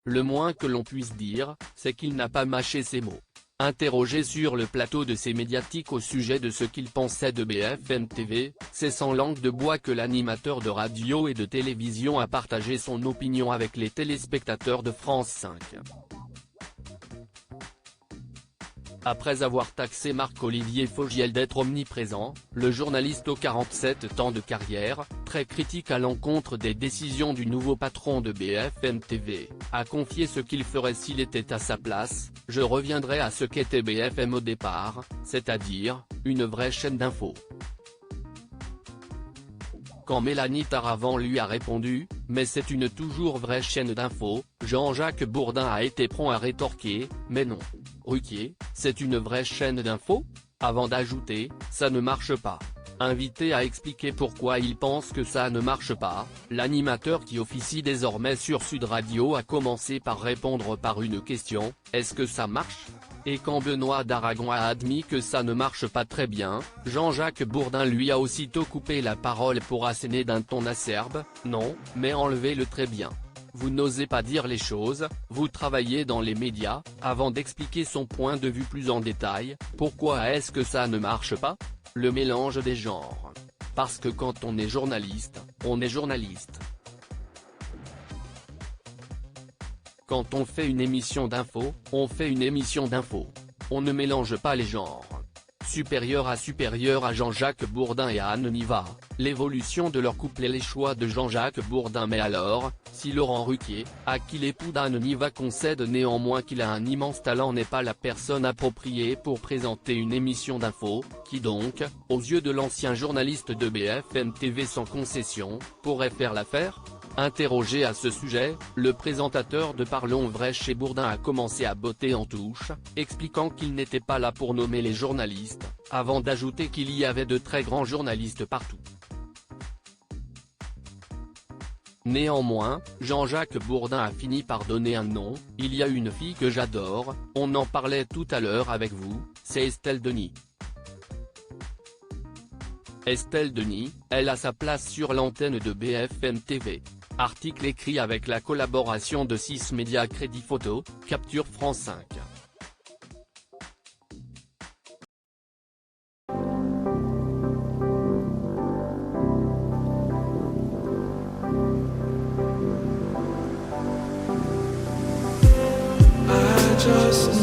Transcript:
Le moins que l'on puisse dire, c'est qu'il n'a pas mâché ses mots. Interrogé sur le plateau de ces médiatiques au sujet de ce qu'il pensait de BFM TV, c'est sans langue de bois que l'animateur de radio et de télévision a partagé son opinion avec les téléspectateurs de France 5. Après avoir taxé Marc-Olivier Fogiel d'être omniprésent, le journaliste aux 47 ans de carrière, très critique à l'encontre des décisions du nouveau patron de BFM TV, a confié ce qu'il ferait s'il était à sa place: « Je reviendrai à ce qu'était BFM au départ, c'est-à-dire, une vraie chaîne d'infos ». Quand Mélanie Taravant lui a répondu « Mais c'est une toujours vraie chaîne d'infos », Jean-Jacques Bourdin a été prompt à rétorquer « Mais non. Ruquier, c'est une vraie chaîne d'infos ?» avant d'ajouter « Ça ne marche pas ». Invité à expliquer pourquoi il pense que ça ne marche pas, l'animateur qui officie désormais sur Sud Radio a commencé par répondre par une question « Est-ce que ça marche ? » Et quand Benoît d'Aragon a admis que ça ne marche pas très bien, Jean-Jacques Bourdin lui a aussitôt coupé la parole pour asséner d'un ton acerbe « Non, mais enlevez le très bien. Vous n'osez pas dire les choses, vous travaillez dans les médias », avant d'expliquer son point de vue plus en détail. Pourquoi est-ce que ça ne marche pas ? Le mélange des genres. Parce que quand on est journaliste, on est journaliste. Quand on fait une émission d'info, on fait une émission d'info. On ne mélange pas les genres. Supérieur à Jean-Jacques Bourdin et à Anne Niva, l'évolution de leur couple et les choix de Jean-Jacques Bourdin. Mais alors, si Laurent Ruquier, à qui l'époux d'Anne Niva concède néanmoins qu'il a un immense talent, n'est pas la personne appropriée pour présenter une émission d'info, qui donc, aux yeux de l'ancien journaliste de BFM TV sans concession, pourrait faire l'affaire ? Interrogé à ce sujet, le présentateur de Parlons Vrai chez Bourdin a commencé à botter en touche, expliquant qu'il n'était pas là pour nommer les journalistes, avant d'ajouter qu'il y avait de très grands journalistes partout. Néanmoins, Jean-Jacques Bourdin a fini par donner un nom: « Il y a une fille que j'adore, on en parlait tout à l'heure avec vous, c'est Estelle Denis. Estelle Denis, elle a sa place sur l'antenne de BFM TV. » Article écrit avec la collaboration de 6 médias Crédit Photo, Capture France 5. Just